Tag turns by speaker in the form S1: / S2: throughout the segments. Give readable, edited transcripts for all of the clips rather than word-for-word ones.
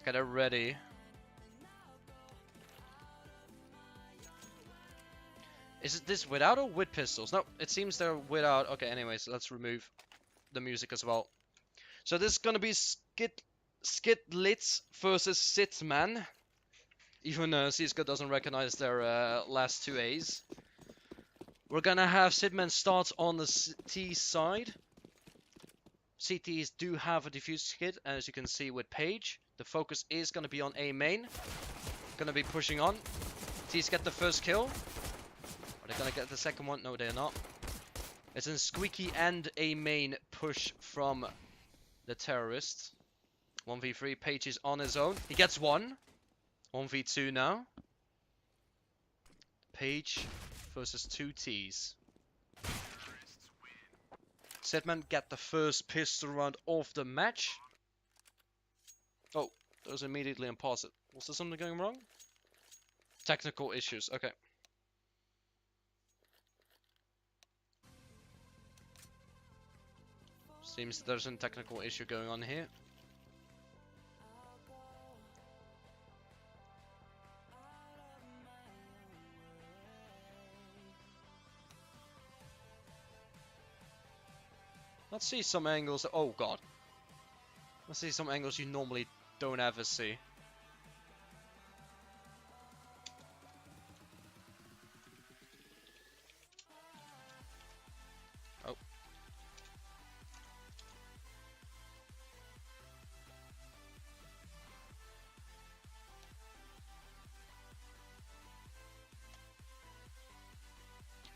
S1: Okay, they're ready. Is it this without or with pistols? No, it seems they're without. Okay, anyways, let's remove the music as well. So this is gonna be SkitLite versus SITMENNÄÄ. Even CSGO doesn't recognize their last two A's. We're gonna have SITMENNÄÄ start on the T side. CTs do have a defuse kit, as you can see with Page. The focus is gonna be on A main. Gonna be pushing on. T's get the first kill. Are they gonna get the second one? No, they're not. It's a squeaky and A main push from the terrorist. 1v3, Page is on his own. He gets one. 1v2 now. Page versus two T's. SITMENNÄÄ get the first pistol round of the match. Oh, that was immediately on pause. Was there something going wrong? Technical issues, okay. Seems there's a technical issue going on here. Let's see some angles. Oh god. Let's see some angles you normally don't ever see. Oh.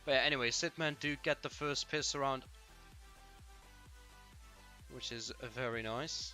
S1: But yeah, anyway, SITMENNÄÄ do get the first piss around, which is very nice.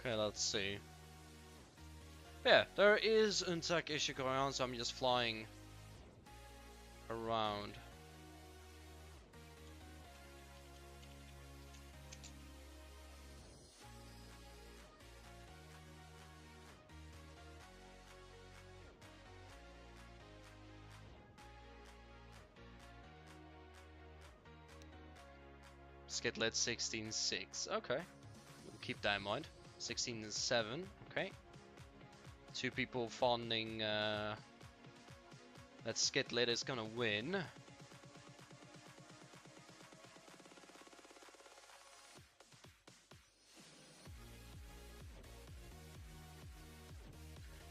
S1: Okay, let's see. Yeah, there is a tech issue going on, so I'm just flying around. SkitLite 16.6. Okay, we'll keep that in mind. 16.7. Okay. Two people fawning that SkitLite is gonna win.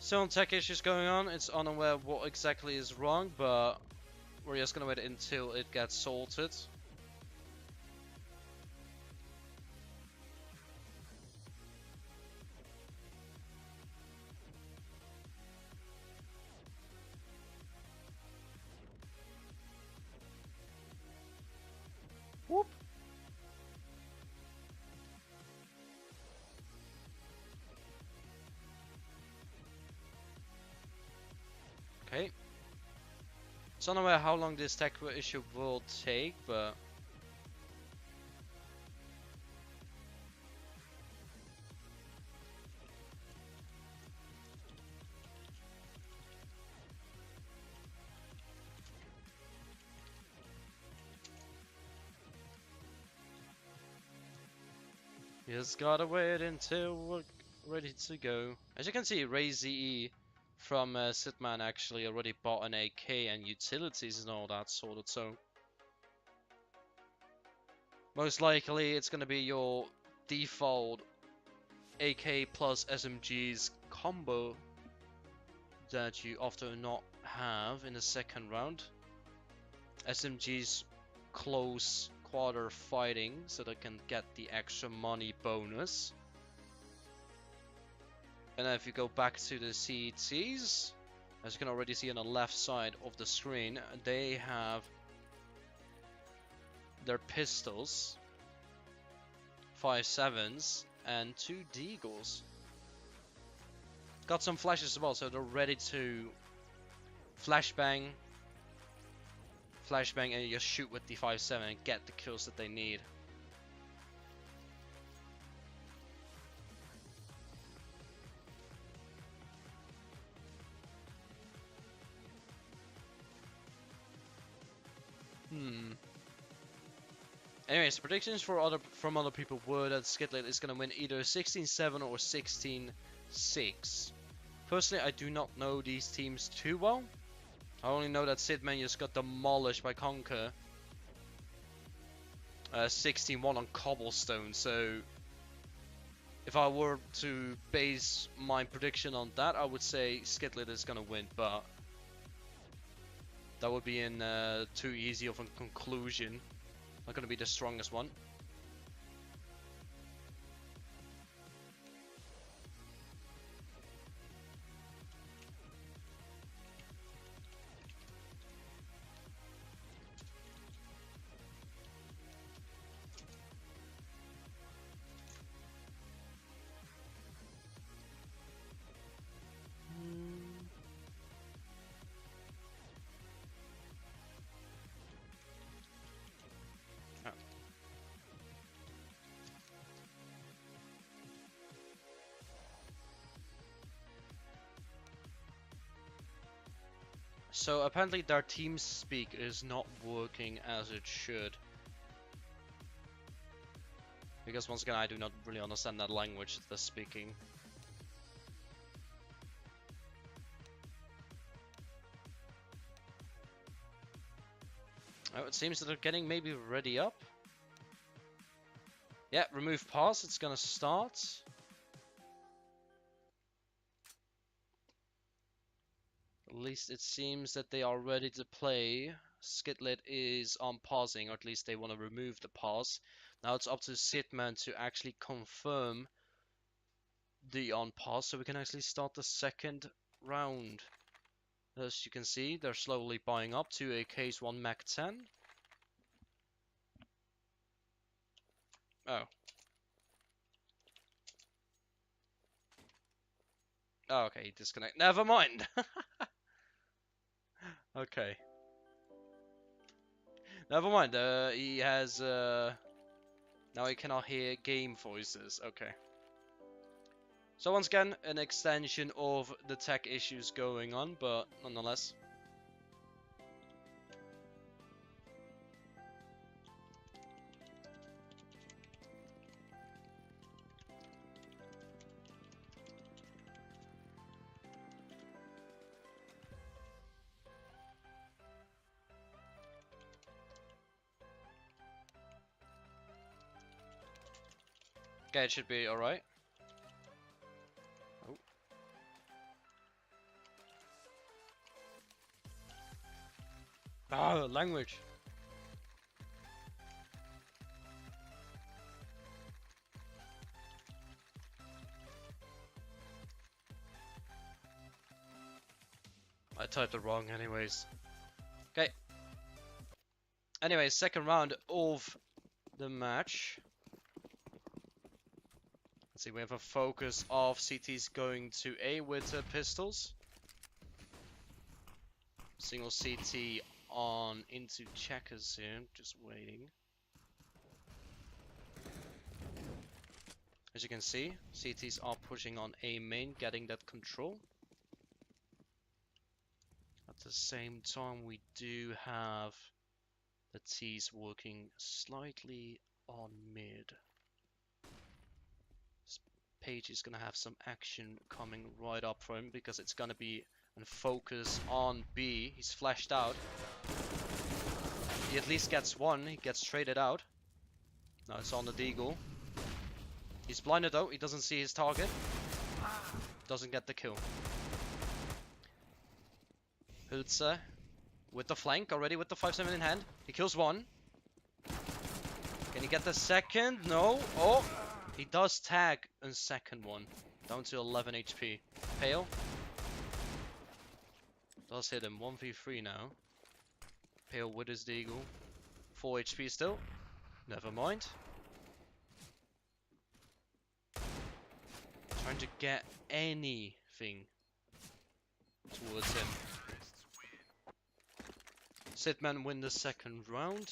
S1: Some tech issues going on. It's unaware what exactly is wrong, but we're just gonna wait until it gets sorted. Whoop. Okay. It's unaware how long this tech issue will take, but you just gotta wait until we're ready to go. As you can see, RayZE from SITMENNÄÄ actually already bought an AK and utilities and all that sorted, so most likely it's gonna be your default AK plus SMGs combo that you often not have in the second round. SMGs close quarter fighting so they can get the extra money bonus. And then if you go back to the CTs, as you can already see on the left side of the screen, they have their pistols, 5.7s, and 2 deagles. got some flashes as well, so they're ready to flashbang, and just shoot with the 5.7 and get the kills that they need. Anyways, predictions from other people were that SkitLite is gonna win either 16-7 or 16-6. Personally, I do not know these teams too well. I only know that SITMENNÄÄ just got demolished by Conquer. 16-1 on Cobblestone, so if I were to base my prediction on that, I would say SkitLite is gonna win, but that would be in too easy of a conclusion. Not gonna be the strongest one. So apparently their TeamSpeak is not working as it should. Because once again, I do not really understand that language that they're speaking. Oh, it seems that they're getting maybe ready up. Yeah, remove pause, it's gonna start. At least it seems that they are ready to play. SkitLite is on pausing, or at least they want to remove the pause. Now it's up to SITMENNÄÄ to actually confirm the on pause, so we can actually start the second round. As you can see, they're slowly buying up to a case 1 Mac 10. Oh. Oh, okay, disconnect. Never mind. Okay. Never mind. He has now he cannot hear game voices. Okay. So once again, an extension of the tech issues going on, but nonetheless. Okay, it should be alright. Oh. Ah, language. I typed it wrong anyways. Okay. Anyways, second round of the match. Let's see, we have a focus of CTs going to A with pistols. Single CT on into checkers here, just waiting. As you can see, CTs are pushing on A main, getting that control. At the same time, we do have the T's working slightly on mid. This Page is gonna have some action coming right up for him because it's gonna be a focus on B. He's flashed out. He at least gets one, he gets traded out. Now it's on the Deagle. He's blinded though, he doesn't see his target. Doesn't get the kill. Hulze with the flank, already with the 5.7 in hand. He kills one. Can he get the second? No. Oh, he does tag a second one. Down to 11 HP. Pale. Does hit him. 1v3 now. Pale with his Deagle. 4 HP still. Never mind. Trying to get anything anything towards him. SITMENNÄÄ win the second round.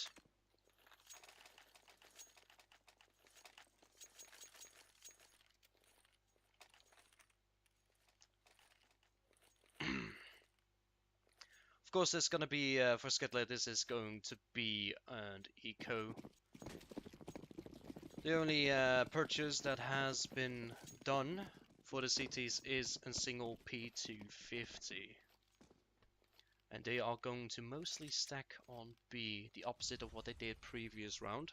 S1: Of course, there's gonna be, for SkitLite, this is going to be an eco. The only purchase that has been done for the CTs is a single P250. And they are going to mostly stack on B, the opposite of what they did previous round.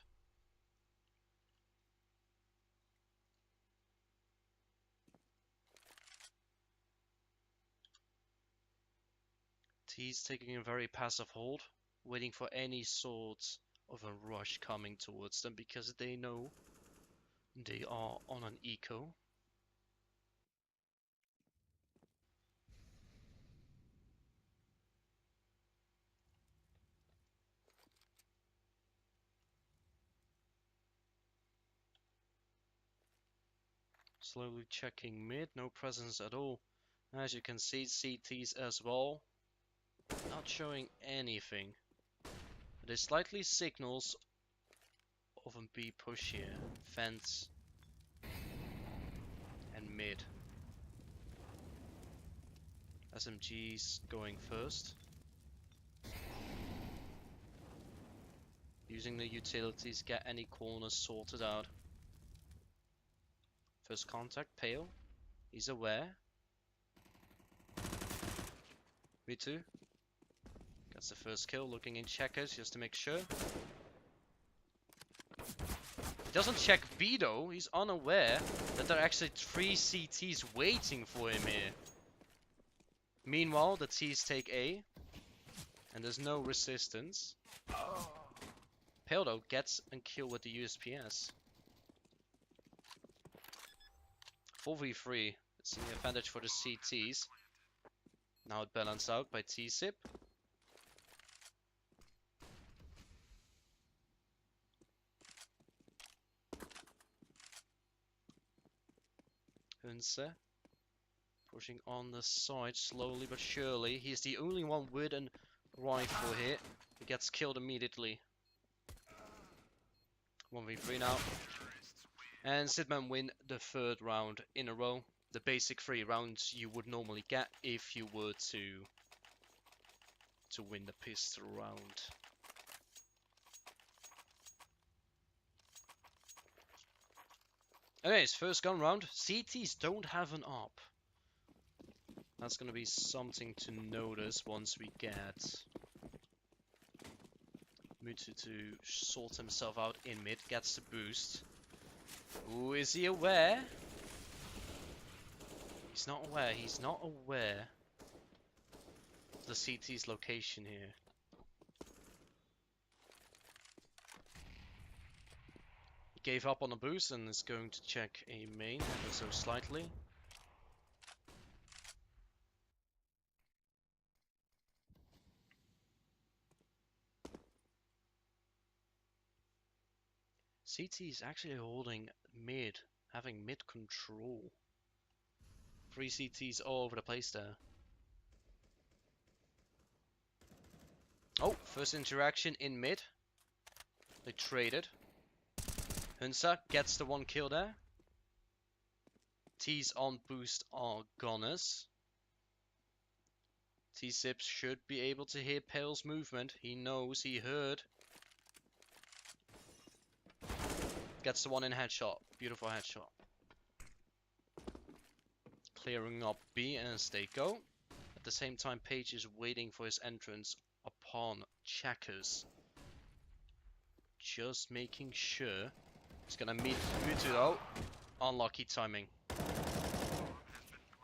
S1: T's taking a very passive hold, waiting for any sort of a rush coming towards them because they know they are on an eco. Slowly checking mid, no presence at all. As you can see, CTs as well, not showing anything. There's slightly signals of a B push here, fence and mid. SMG's going first. Using the utilities, get any corners sorted out. First contact, Pale. He's aware. Me too. Gets the first kill, looking in checkers just to make sure. He doesn't check B though, he's unaware that there are actually 3 CTs waiting for him here. Meanwhile, the T's take A, and there's no resistance. Pale though gets a kill with the USPS. 4v3, it's the advantage for the CTs. Now it balanced out by T-Sip. Hunse pushing on the side slowly but surely. He's the only one with a rifle here. He gets killed immediately. 1v3 now. And SITMENNÄÄ win the third round in a row. The basic 3 rounds you would normally get if you were to win the pistol round. Anyways, first gun round. CTs don't have an ARP. That's gonna be something to notice once we get Mutu to sort himself out in mid. Gets the boost. Ooh, is he aware? He's not aware. He's not aware of the CT's location here. He gave up on a boost and is going to check a main ever so slightly. CT is actually holding mid, having mid control. 3 CTs all over the place there. Oh, first interaction in mid. They traded. Hunsa gets the 1 kill there. T's on boost are goners. T-Sips should be able to hear Pale's movement. He knows, he heard. Gets the 1 in headshot. Beautiful headshot. Clearing up B as they go. At the same time, Page is waiting for his entrance upon checkers. Just making sure. He's gonna meet Mutu though. Unlucky timing.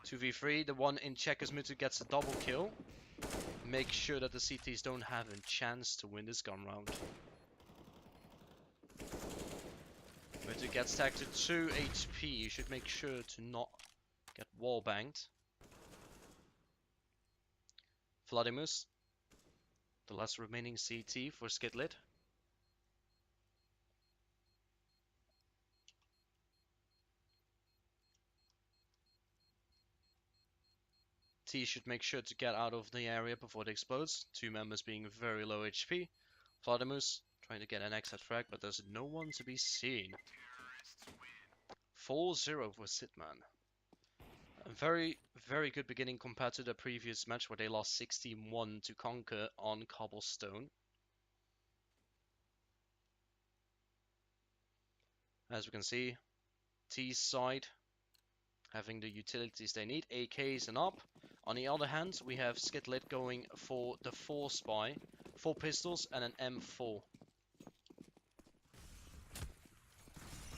S1: 2v3, the 1 in checkers, Mutu gets a double kill. Make sure that the CTs don't have a chance to win this gun round. Mutu gets tagged to 2 HP. You should make sure to not get wall banged. Vladimus, the last remaining CT for SkitLite. T should make sure to get out of the area before it explodes. Two members being very low HP. Fledermaus trying to get an exit frag, but there's no one to be seen. 4-0 for SITMENNÄÄ. A very, very good beginning compared to the previous match where they lost 16-1 to Conquer on Cobblestone. As we can see, T's side having the utilities they need, AKs and up. On the other hand, we have SkitLite going for the 4 spy, 4 pistols and an M4.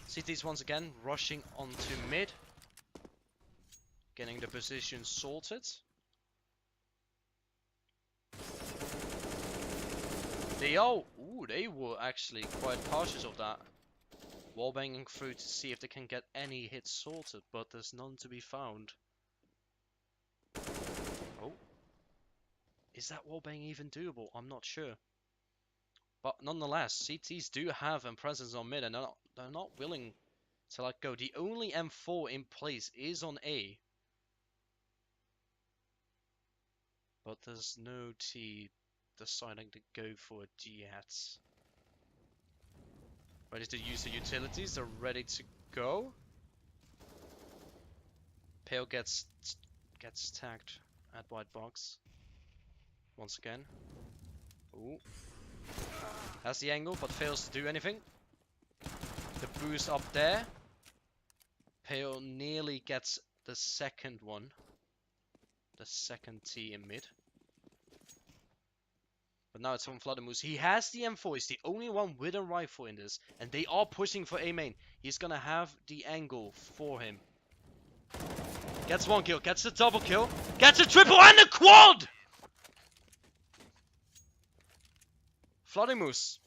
S1: CT's once again rushing onto mid, getting the position sorted. They were actually quite cautious of that. Wallbanging through to see if they can get any hits sorted, but there's none to be found. Oh. Is that wallbang even doable? I'm not sure. But nonetheless, CTs do have a presence on mid and they're not willing to let go. The only M4 in place is on A. But there's no T deciding to go for it yet. Ready to use the utilities, they're ready to go. Pale gets tagged at white box. Once again. Ooh. Has the angle, but fails to do anything. The boost up there. Pale nearly gets the second one. The second T in mid. But now it's from Fledermaus. He has the M4. He's the only one with a rifle in this. And they are pushing for A main. He's gonna have the angle for him. Gets 1 kill. Gets a double kill. Gets a triple and a quad! Fledermaus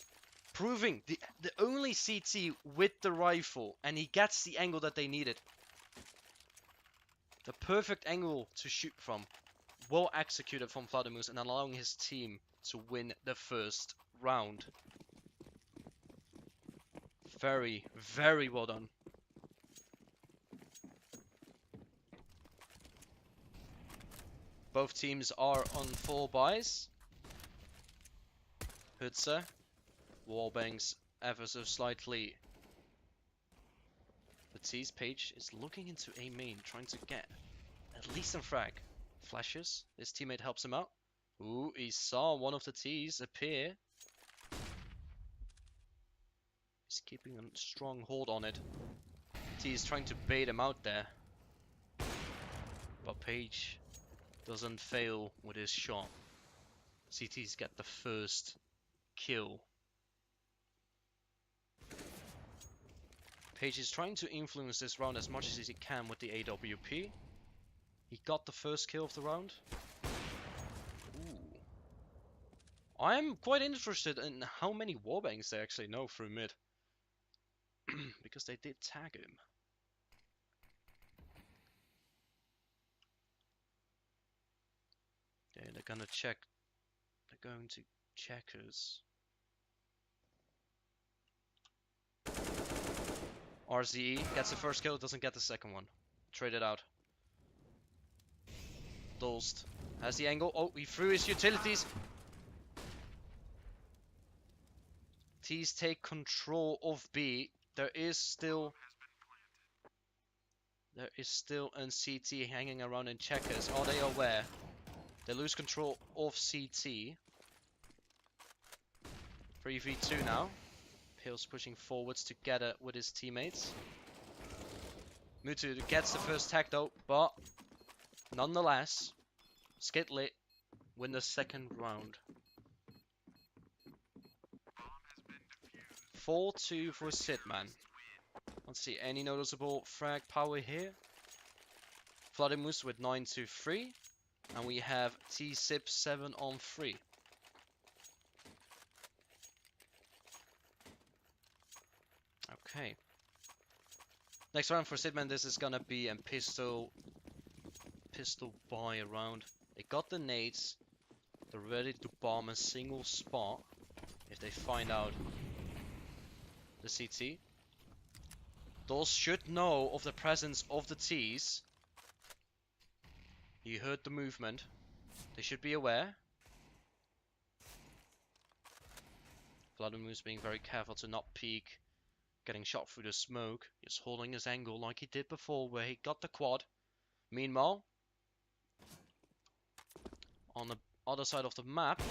S1: proving the only CT with the rifle. And he gets the angle that they needed. The perfect angle to shoot from. Well executed from Fledermaus and allowing his team to win the first round. Very, very well done. Both teams are on 4 buys. Hutze, wallbangs ever so slightly. The T's page is looking into A main, trying to get at least a frag. Flashes, his teammate helps him out. Ooh, he saw one of the T's appear. He's keeping a strong hold on it. T is trying to bait him out there. But Page doesn't fail with his shot. CT's get the first kill. Page is trying to influence this round as much as he can with the AWP. He got the first kill of the round. Ooh. I'm quite interested in how many warbangs they actually know through mid. Because they did tag him. Okay, they're gonna check. They're going to checkers. RZE gets the first kill, doesn't get the second one. Traded out. Dolst has the angle. Oh, he threw his utilities. T's take control of B. There is still an CT hanging around in checkers. Are they aware? They lose control of CT. 3v2 now. Pale's pushing forwards together with his teammates. Mutu gets the first tag though, but nonetheless, SkitLite win the second round. 4-2 for SITMENNÄÄ. Let's see, any noticeable frag power here? Fledermaus with 9-3. And we have T-Sip 7-on-3. Okay. Next round for SITMENNÄÄ, this is gonna be a pistol buy round. They got the nades. They're ready to bomb a single spot if they find out the CT. Those should know of the presence of the T's. He heard the movement. They should be aware. Vladimir's being very careful to not peek. Getting shot through the smoke. He's holding his angle like he did before where he got the quad. Meanwhile, on the other side of the map.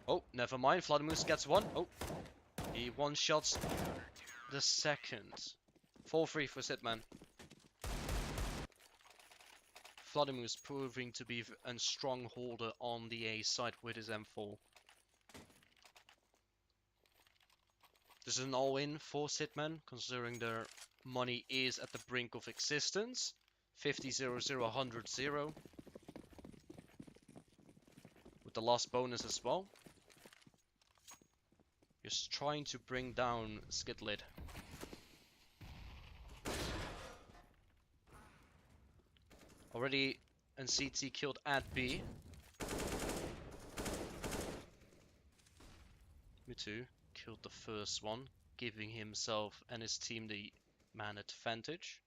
S1: Oh, never mind. Vladimir's gets one. Oh, he one-shots the second. 4-3 for SITMENNÄÄ. Vladimir's proving to be a strongholder on the A side with his M4. This is an all-in for SITMENNÄÄ, considering their money is at the brink of existence. 50-0-0, 100-0. With the last bonus as well. Just trying to bring down SkitLite. Already NCT killed at B. Mutu killed the first one, giving himself and his team the man advantage.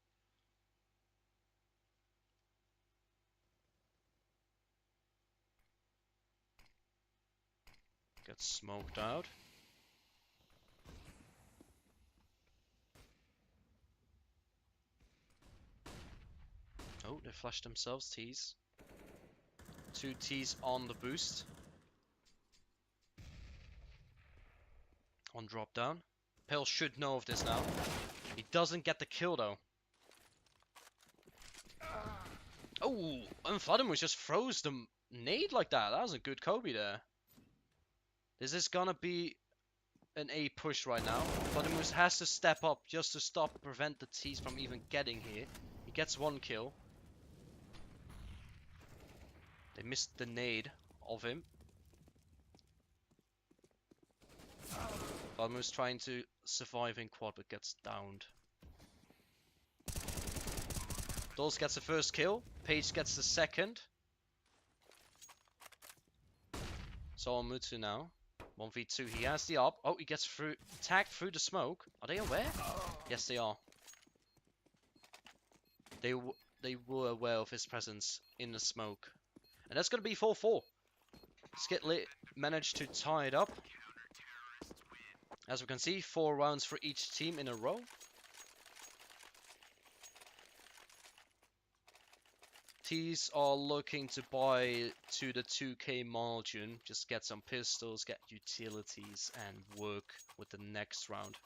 S1: Gets smoked out. Oh, they flashed themselves, T's. 2 T's on the boost. On drop down. Pale should know of this now. He doesn't get the kill though. Oh, and Vladimir just froze the nade like that. That was a good Kobe there. This is gonna be an A push right now. Vladimir has to step up just to prevent the T's from even getting here. He gets 1 kill. They missed the nade of him. Vladimir's trying to survive in quad but gets downed. Dawes gets the first kill. Page gets the second. So on Mutu now. 1v2. He has the up. Oh, he gets tagged through the smoke. Are they aware? Yes, they are. They were aware of his presence in the smoke. And that's going to be 4-4. SkitLite managed to tie it up. As we can see, 4 rounds for each team in a row. T's are looking to buy to the 2k margin. Just get some pistols, get utilities, and work with the next round.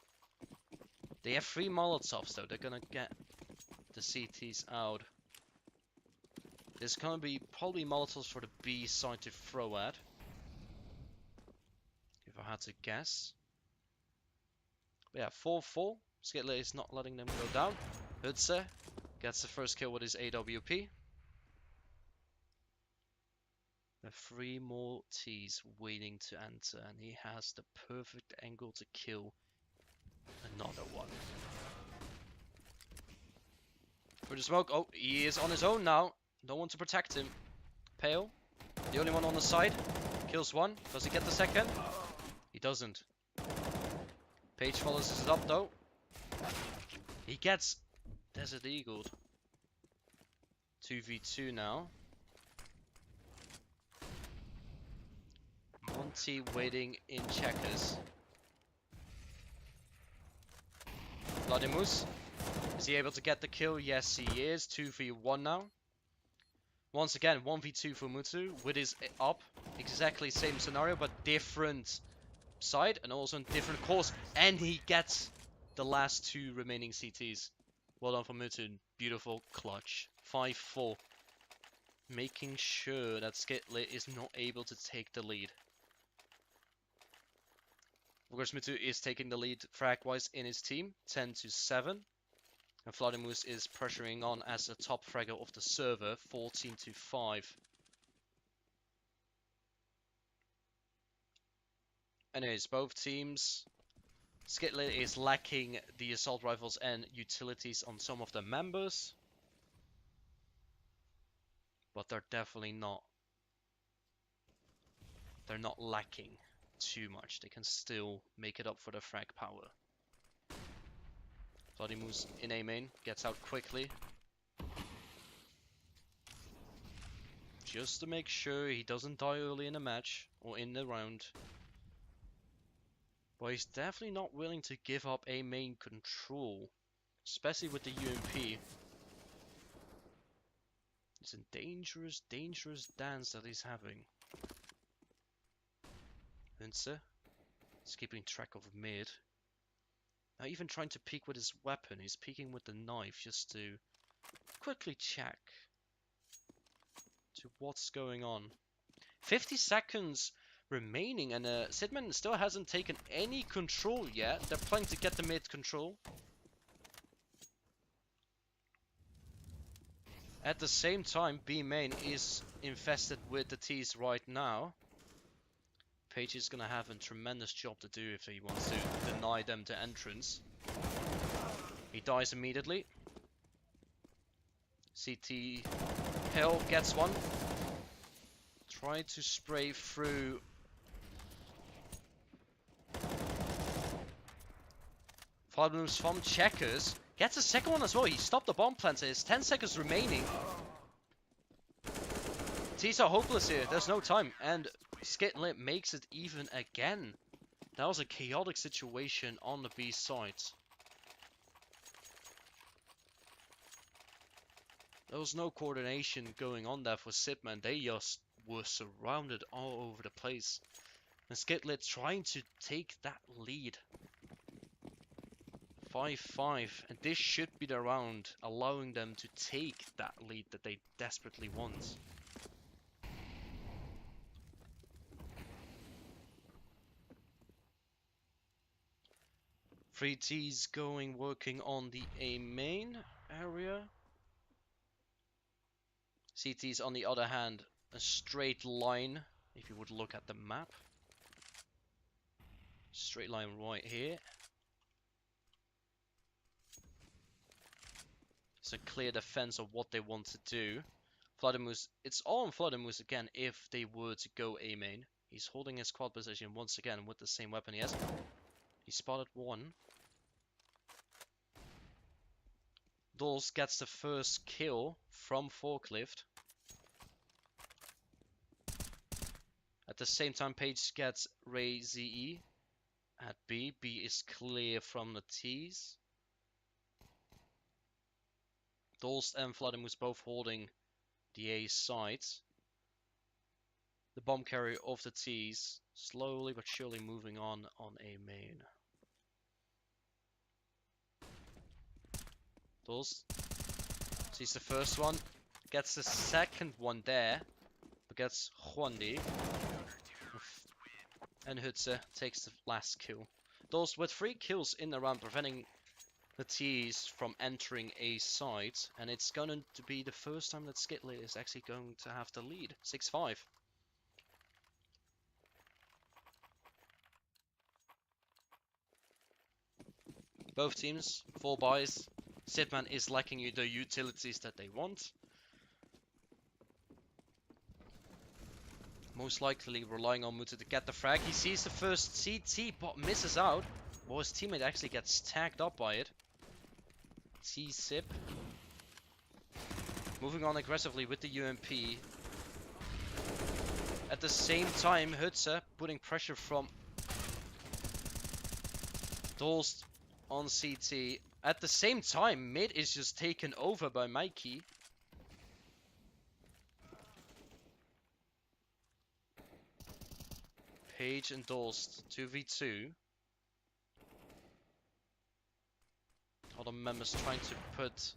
S1: They have 3 Molotovs though. They're going to get the CTs out. There's gonna be probably Molotovs for the B side to throw at. If I had to guess. But yeah, 4-4. SkitLite is not letting them go down. Hudse gets the first kill with his AWP. There are 3 more T's waiting to enter, and he has the perfect angle to kill another one. For the smoke. Oh, he is on his own now. No one to protect him. Pale, the only one on the side, kills 1. Does he get the second? He doesn't. Page follows it up though. He gets Desert Eagled. 2v2 now. 1 T waiting in checkers. Vladimus. Is he able to get the kill? Yes, he is. 2v1 now. Once again, 1v2 for Mutu with his up. Exactly same scenario, but different side and also in different course. And he gets the last 2 remaining CTs. Well done for Mutu. Beautiful clutch. 5-4. Making sure that SkitLite is not able to take the lead. Of course, Mutu is taking the lead frag-wise in his team. 10-7. And Vladimus is pressuring on as the top fragger of the server, 14-5. Anyways, both teams. SkitLite is lacking the assault rifles and utilities on some of the members. But they're definitely not. They're not lacking too much. They can still make it up for the frag power. Vladimus in A main, gets out quickly. just to make sure he doesn't die early in the match or in the round. But he's definitely not willing to give up A main control, especially with the UMP. It's a dangerous, dangerous dance that he's having. Hunze is keeping track of mid. Now even trying to peek with his weapon, he's peeking with the knife just to quickly check to what's going on. 50 seconds remaining, and SITMENNÄÄ still hasn't taken any control yet. They're planning to get the mid control. At the same time, B main is infested with the T's right now. Page is gonna have a tremendous job to do if he wants to deny them the entrance. He dies immediately. CT Hill gets one. Try to spray through. Problems from Checkers. Gets a second one as well. He stopped the bomb planter. There's 10 seconds remaining. T's are hopeless here. There's no time. And SkitLite makes it even again. That was a chaotic situation on the B side. There was no coordination going on there for SITMENNÄÄ. They just were surrounded all over the place. And SkitLite trying to take that lead. 5-5, and this should be the round, allowing them to take that lead that they desperately want. Three T's going, working on the A main area. CT's on the other hand, a straight line, if you would look at the map. Straight line right here. It's a clear defense of what they want to do. Vladimir's, it's all on Vladimir's again if they were to go A main. He's holding his quad position once again with the same weapon he has. He spotted one. Dawes gets the first kill from Forklift. At the same time, Page gets Ray ZE at B. B is clear from the T's. Dolst and Vladimir's both holding the A side. The bomb carrier of the T's slowly but surely moving on A main. Dolst sees the first one, gets the second one there, but gets Juandi. And Hunze takes the last kill. Dolst with 3 kills in the round, preventing the T's from entering A side, and it's going to be the first time that SkitLite is actually going to have the lead. 6-5. Both teams, 4 buys. SITMENNÄÄ is lacking the utilities that they want. Most likely relying on Muta to get the frag. He sees the first CT, but misses out. Well, his teammate actually gets tagged up by it. T-Sip. Moving on aggressively with the UMP. At the same time, Hunze putting pressure from Dolst on CT. At the same time, mid is just taken over by Mikey. Page and Dolst 2v2. Other members trying to put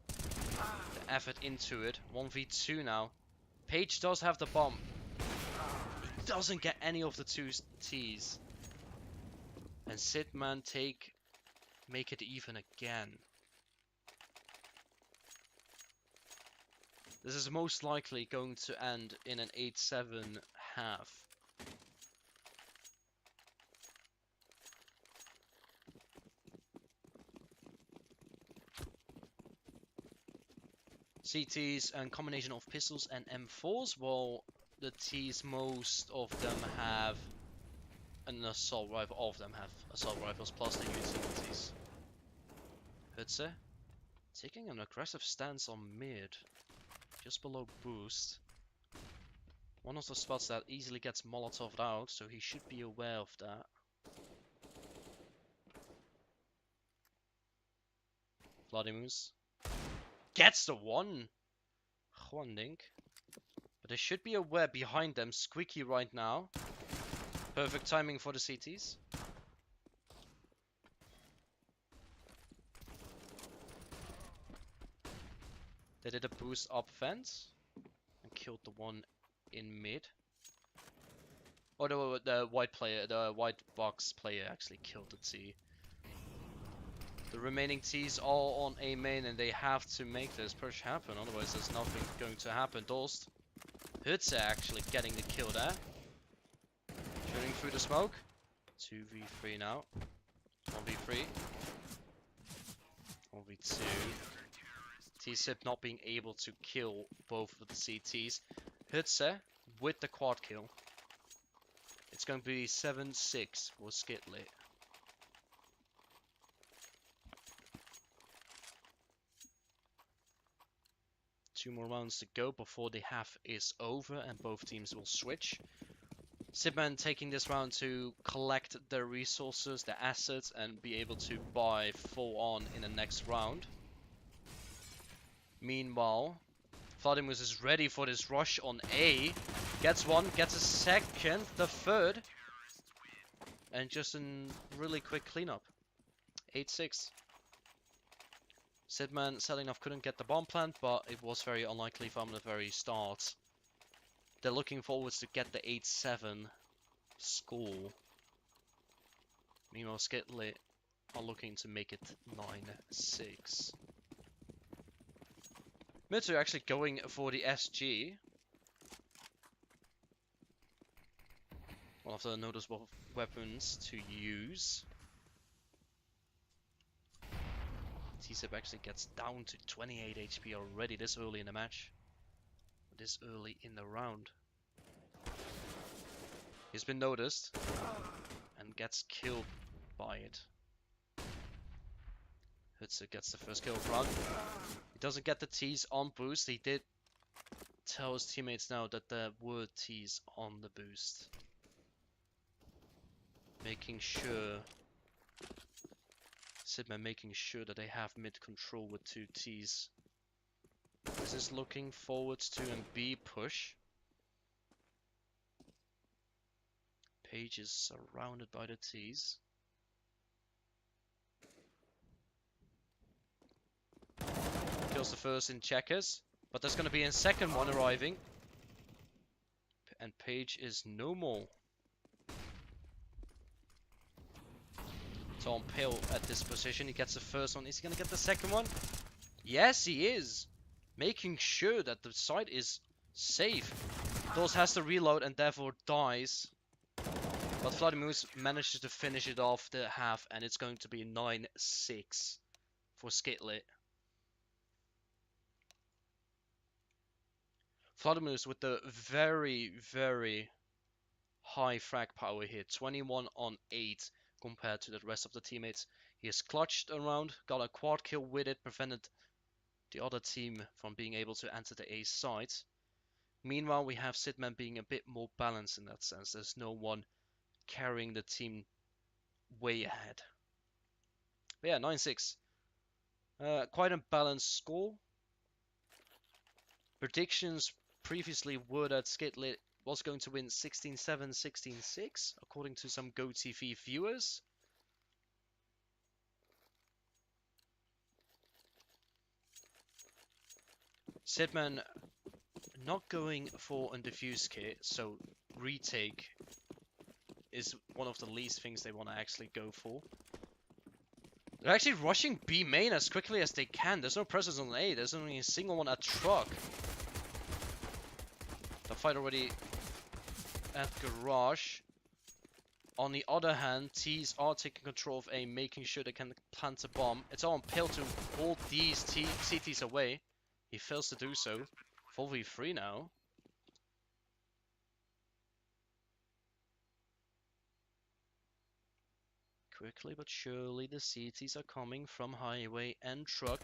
S1: the effort into it. 1v2 now. Page does have the bomb. He doesn't get any of the 2 T's. And SITMENNÄÄ make it even again. This is most likely going to end in an 8-7 half. CTs and combination of pistols and M4s, while the T's, most of them have an assault rifle. All of them have assault rifles plus the utilities. Hunze taking an aggressive stance on mid, just below boost. One of the spots that easily gets Molotoved out, so he should be aware of that. Vladimus gets the one. Huandink. But they should be aware behind them. Squeaky right now. Perfect timing for the CTs. They did a boost up fence and killed the one in mid. Or the white player, the white box player actually killed the T. The remaining T's all on A main and they have to make this push happen, otherwise there's nothing going to happen. Dolst. Hudze actually getting the kill there. Shooting through the smoke. 2v3 now. 1v3. 1v2. T-Sip not being able to kill both of the CTs. Hudze with the quad kill. It's going to be 7-6 for SkitLite. Two more rounds to go before the half is over and both teams will switch. SITMENNÄÄ taking this round to collect their resources, their assets, and be able to buy full on in the next round. Meanwhile, Vladimus is ready for this rush on A. Gets one, gets a second, the third. And just a really quick cleanup. 8-6. SITMENNÄÄ selling off couldn't get the bomb plant, but it was very unlikely from the very start. They're looking forward to get the 8-7 score. Meanwhile, SkitLite are looking to make it 9-6. Mitsu actually going for the SG. One of the noticeable weapons to use. T-Sip actually gets down to 28 HP already this early in the match. This early in the round. He's been noticed and gets killed by it. Hudze gets the first kill front. He doesn't get the T's on boost. He did tell his teammates now that there were T's on the boost. Making sure SITMENNÄÄ making sure that they have mid control with 2 T's. This is looking forward to an B push. Page is surrounded by the T's. Kills the first in checkers, but there's going to be a second one arriving. And Page is no more. So on Pale at this position, he gets the first one. Is he going to get the second one? Yes, he is. Making sure that the site is safe. Dolst has to reload and therefore dies. But Vladimus manages to finish it off the half, and it's going to be 9-6 for SkitLite. Vladimus with the very, very high frag power here. 21 on 8 compared to the rest of the teammates. He has clutched around, got a quad kill with it, prevented the other team from being able to enter the A site. Meanwhile, we have SITMENNÄÄ being a bit more balanced in that sense. There's no one carrying the team way ahead. But yeah, 9-6. Quite a balanced score. Predictions previously were that SkitLite was going to win 16-7, 16-6, according to some GoTV viewers. SITMENNÄÄ not going for a diffuse kit, so retake is one of the least things they want to actually go for. They're actually rushing B main as quickly as they can. There's no presence on A. There's only a single one at truck. The fight already at garage. On the other hand, T's are taking control of A, making sure they can plant a bomb. It's all on Pale to hold these CTs away. He fails to do so. 4v3 now. Quickly but surely the CTs are coming from highway and truck.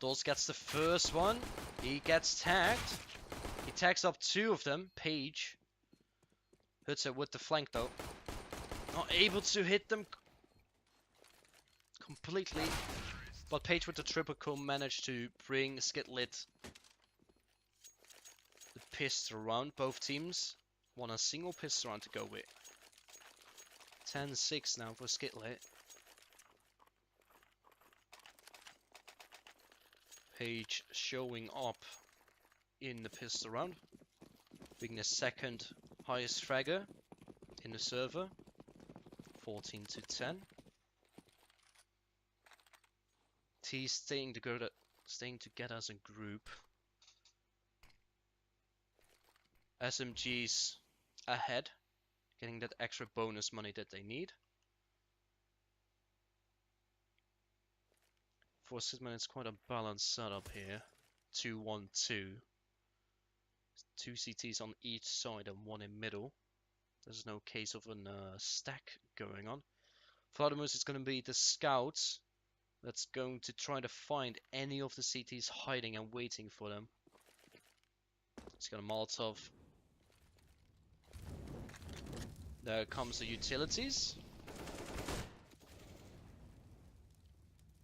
S1: Dolst gets the first one. He gets tagged. He tags up 2 of them. Page. Hits it with the flank though. Not able to hit them completely. But Page with the triple kill managed to bring SkitLite the pistol round. Both teams want a single pistol round to go with. 10-6 now for SkitLite. Page showing up in the pistol round, being the 2nd highest fragger in the server, 14-10. T staying together as a group. SMG's ahead, getting that extra bonus money that they need. For SITMENNÄÄ, it's quite a balanced setup here. 2-1-2. 2 CTs on each side and 1 in middle. There's no case of a stack going on. Vladimir's is going to be the scouts that's going to try to find any of the CTs hiding and waiting for them. He's got a Molotov. There comes the utilities.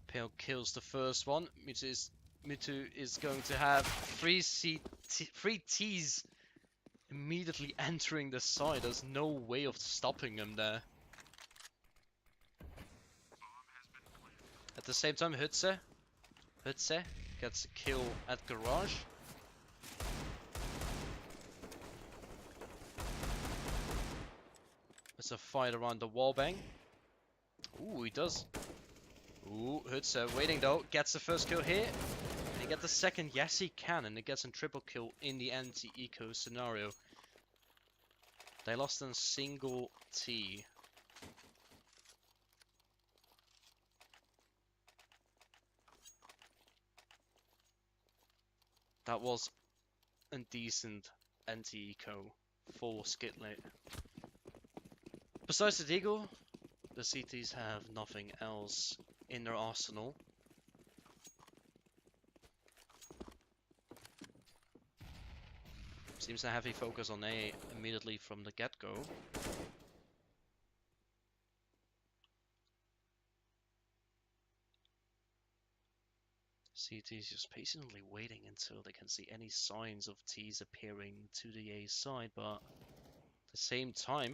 S1: Pale kills the first one. Mutu is going to have 3 Ts immediately entering the side. There's no way of stopping him there. At the same time, Hutse gets a kill at garage. There's a fight around the wallbang. Ooh, he does. Ooh, Hutse waiting though. Gets the first kill here. Can he get the second? Yes, he can. And he gets a triple kill in the anti-eco scenario. They lost a single T. That was a decent anti-eco for SkitLite. Besides the Deagle, the CTs have nothing else in their arsenal. Seems a heavy focus on A immediately from the get-go. CT's just patiently waiting until they can see any signs of T's appearing to the A side, but at the same time,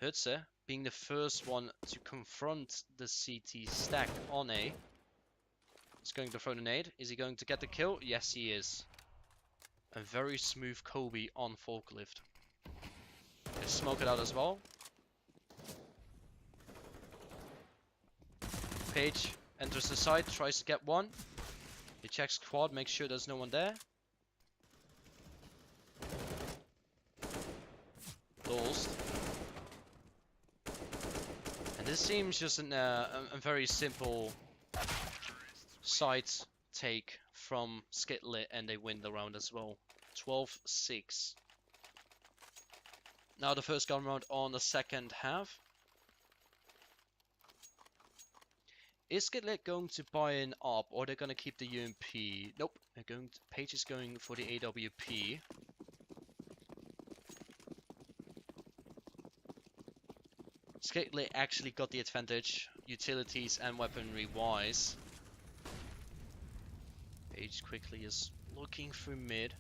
S1: Hutse being the first one to confront the CT stack on A. He's going to throw the nade. Is he going to get the kill? Yes, he is. A very smooth Kobe on forklift. They smoke it out as well. Page enters the site, tries to get one. He checks quad, makes sure there's no one there. Lost. And this seems just a very simple site take from SkitLite, and they win the round as well. 12-6. Now the first gun round on the second half. Is SkitLite going to buy an AWP, or they're going to keep the UMP? Nope. Page is going for the AWP. SkitLite actually got the advantage, utilities and weaponry wise. Page quickly is looking through mid.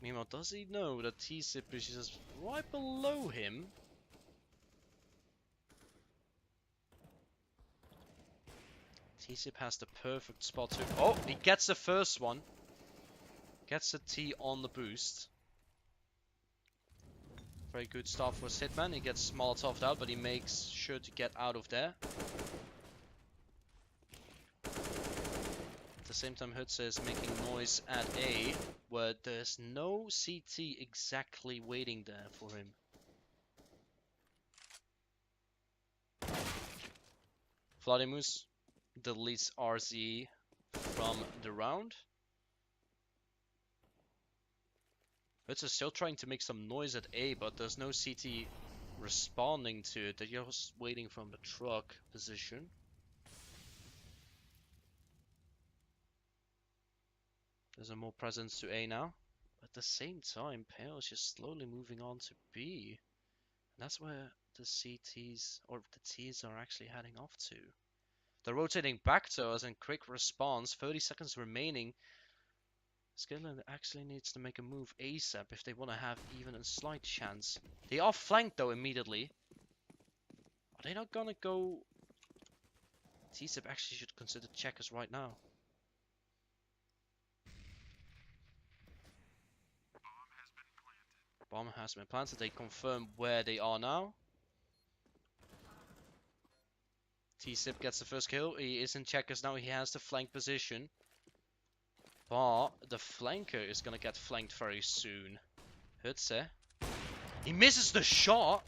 S1: Meanwhile, does he know that T-Sip is just right below him? T-Sip has the perfect spot to... Oh, he gets the first one. Gets a T on the boost. Very good start for SITMENNÄÄ. He gets Molotov'd out, but he makes sure to get out of there. At the same time, Hutse is making noise at A, where there's no CT exactly waiting there for him. Vladimir's deletes RZ from the round. Hutse is still trying to make some noise at A, but there's no CT responding to it. They're just waiting from the truck position. There's a more presence to A now. At the same time, Pale is just slowly moving on to B. And that's where the CTs, or the Ts, are actually heading off to. They're rotating back to us in quick response. 30 seconds remaining. SkitLite actually needs to make a move ASAP if they want to have even a slight chance. They are flanked though immediately. Are they not gonna go? TSIP actually should consider checkers right now. Bomb has been planted. They confirm where they are now. TSIP gets the first kill. He is in checkers now. He has the flank position. But the flanker is gonna get flanked very soon. Hutse. He misses the shot.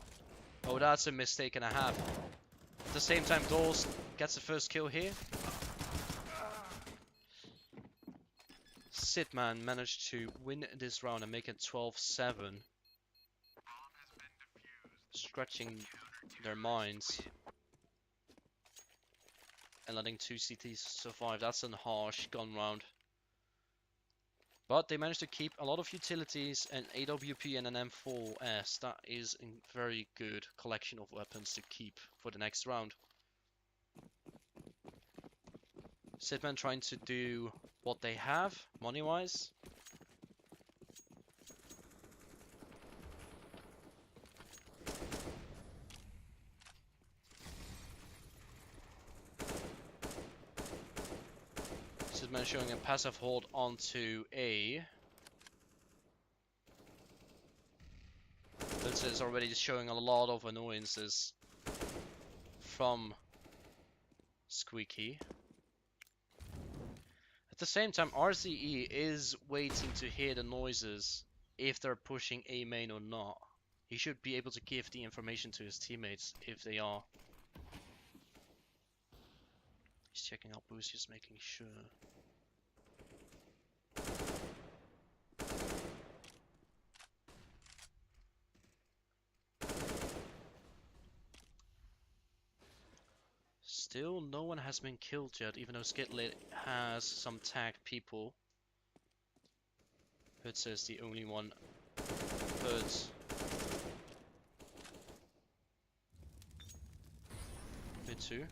S1: Oh, that's a mistake and a half. At the same time, Dawes gets the first kill here. SITMENNÄÄ managed to win this round and make it 12-7. Stretching their minds. And letting 2 CTs survive. That's a harsh gun round. But they managed to keep a lot of utilities and AWP and an M4S. That is a very good collection of weapons to keep for the next round. SITMENNÄÄ trying to do what they have, money-wise. SITMENNÄÄ showing a passive hold onto A. This is already showing a lot of annoyances from Squeaky. At the same time, RCE is waiting to hear the noises if they're pushing A main or not. He should be able to give the information to his teammates if they are. He's checking out boost, just making sure. Still, no one has been killed yet, even though SkitLite has some tagged people. Hutse is the only one hurt. Mid 2.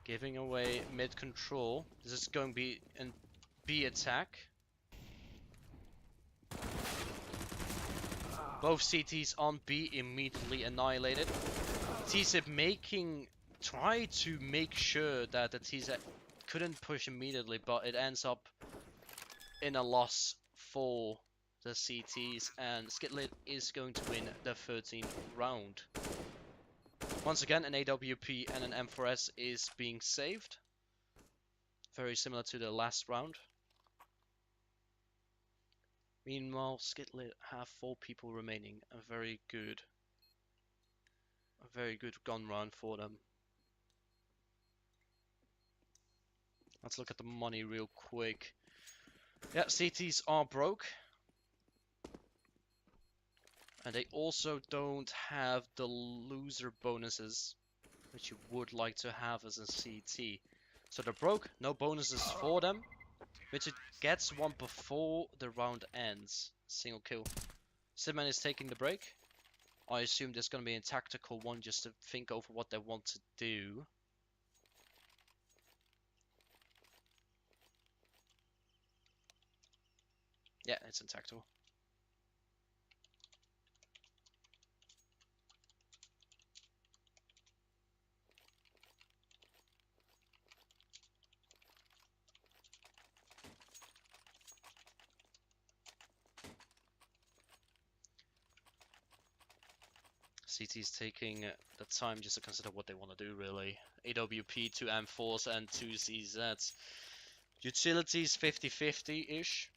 S1: Giving away mid control. This is going to be a B attack. Both CTs on B immediately annihilated. TSIP try to make sure that the TSIP couldn't push immediately, but it ends up in a loss for the CTs, and SkitLite is going to win the 13th round. Once again, an AWP and an M4S is being saved. Very similar to the last round. Meanwhile, SkitLite have 4 people remaining. A very good gun round for them. Let's look at the money real quick. Yeah, CTs are broke. And they also don't have the loser bonuses, which you would like to have as a CT. So they're broke, no bonuses for them. Richard gets one before the round ends. Single kill. SITMENNÄÄ is taking the break. I assume there's going to be a tactical one just to think over what they want to do. Yeah, it's in tactical. CT's taking the time just to consider what they want to do, really. AWP, 2 M4s and 2 CZs. Utilities 50-50-ish.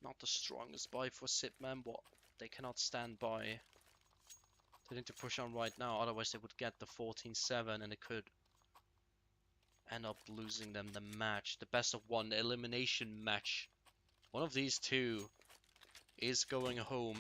S1: Not the strongest buy for SITMENNÄÄ, but they cannot stand by. They need to push on right now, otherwise they would get the 14-7 and it could end up losing them the match. The best of 1, the elimination match. One of these two is going home.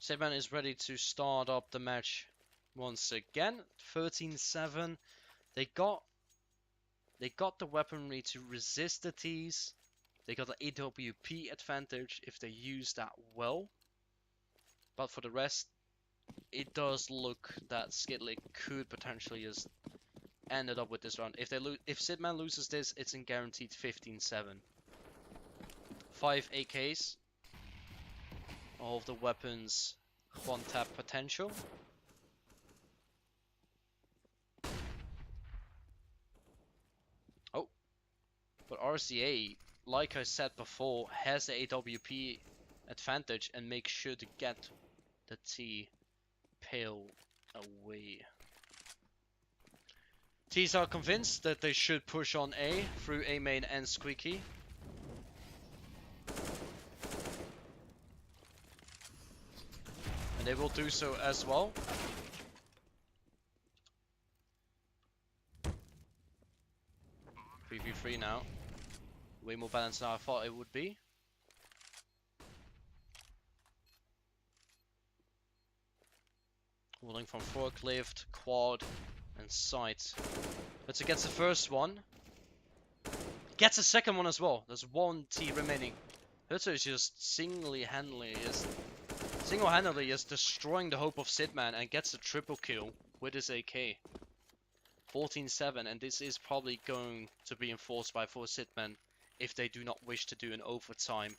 S1: SITMENNÄÄ is ready to start up the match once again. 13-7. They got the weaponry to resist the T's. They got the AWP advantage if they use that well. But for the rest, it does look that SkitLite could potentially just end it up with this round. If SITMENNÄÄ loses this, it's in guaranteed 15-7. 5 AKs. All of the weapons, one tap potential. Oh, but RCA, like I said before, has the AWP advantage and makes sure to get the T pale away. T's are convinced that they should push on A through A main and Squeaky. And they will do so as well. Three now. Way more balanced than I thought it would be. Rolling from forklift, quad, and sight. But it gets the first one. Gets the second one as well. There's one T remaining. Hurtzer is just single-handedly just destroying the hope of SITMENNÄÄ and gets a triple kill with his AK. 14-7, and this is probably going to be enforced by 4 SITMENNÄÄ if they do not wish to do an overtime.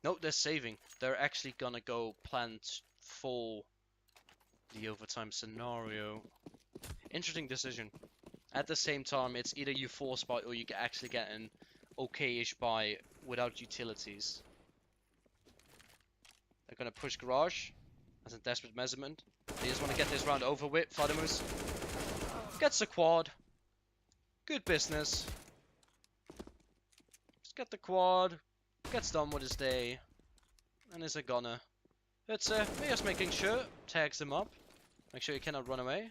S1: No, they're saving. They're actually gonna go plant for the overtime scenario. Interesting decision. At the same time, it's either you force buy or you can actually get an okay-ish buy without utilities. They're gonna push garage as a desperate measurement. They just want to get this round over with. Fledermaus gets a quad. Good business. Just get the quad. Gets done with his day. And is a gunner. It's just making sure. Tags him up. Make sure he cannot run away.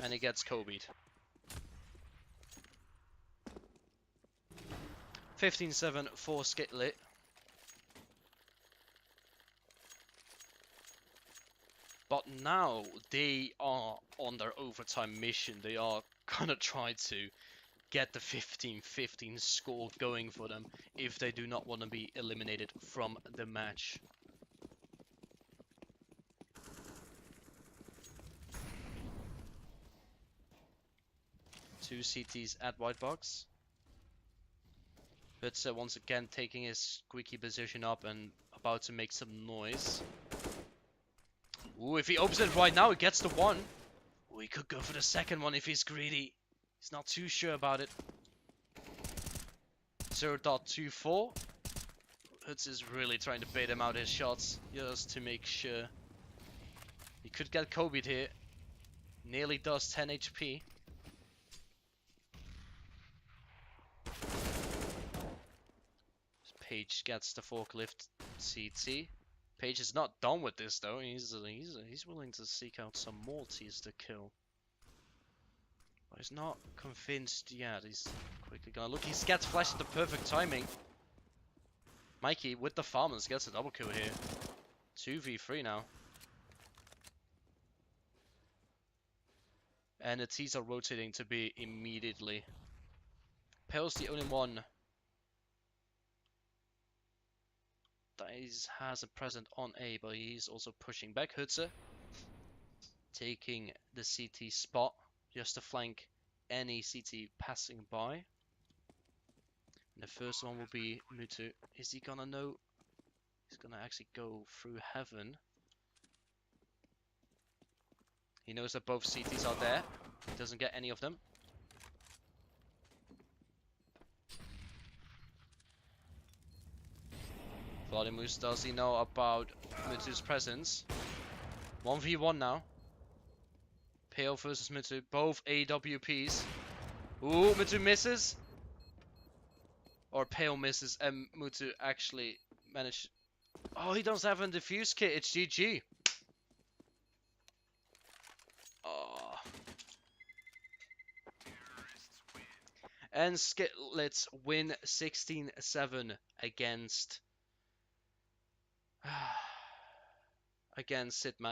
S1: And he gets Kobe'd. 15-7 for SkitLite. But now they are on their overtime mission. They are gonna try to get the 15-15 score going for them if they do not want to be eliminated from the match. Two CTs at white box. But once again taking his squeaky position up and about to make some noise. Ooh, if he opens it right now, he gets the one. Ooh, he could go for the second one if he's greedy. He's not too sure about it. 0.24. Hutz is really trying to bait him out his shots just to make sure. He could get Kobe'd here. Nearly does 10 HP. Page gets the forklift CT. Page is not done with this though. He's willing to seek out some more T's to kill. But he's not convinced yet. He's quickly gonna look. He gets flashed at the perfect timing. Mikey with the farmers gets a double kill here. 2v3 now. And the T's are rotating to B immediately. Pale's the only one that has a present on A, but he's also pushing back. Hutzer taking the CT spot just to flank any CT passing by. And the first one will be Mutu. Is he gonna know? He's gonna actually go through heaven. He knows that both CTs are there. He doesn't get any of them. Fledermaus, does he know about Mutu's presence? 1v1 now. Pale versus Mutu, both AWPs. Ooh, Mutu misses. Or Pale misses and Mutu actually managed. Oh, he doesn't have a defuse kit, it's GG. Oh. And SkitLite win 16-7 against Again, SITMENNÄÄ.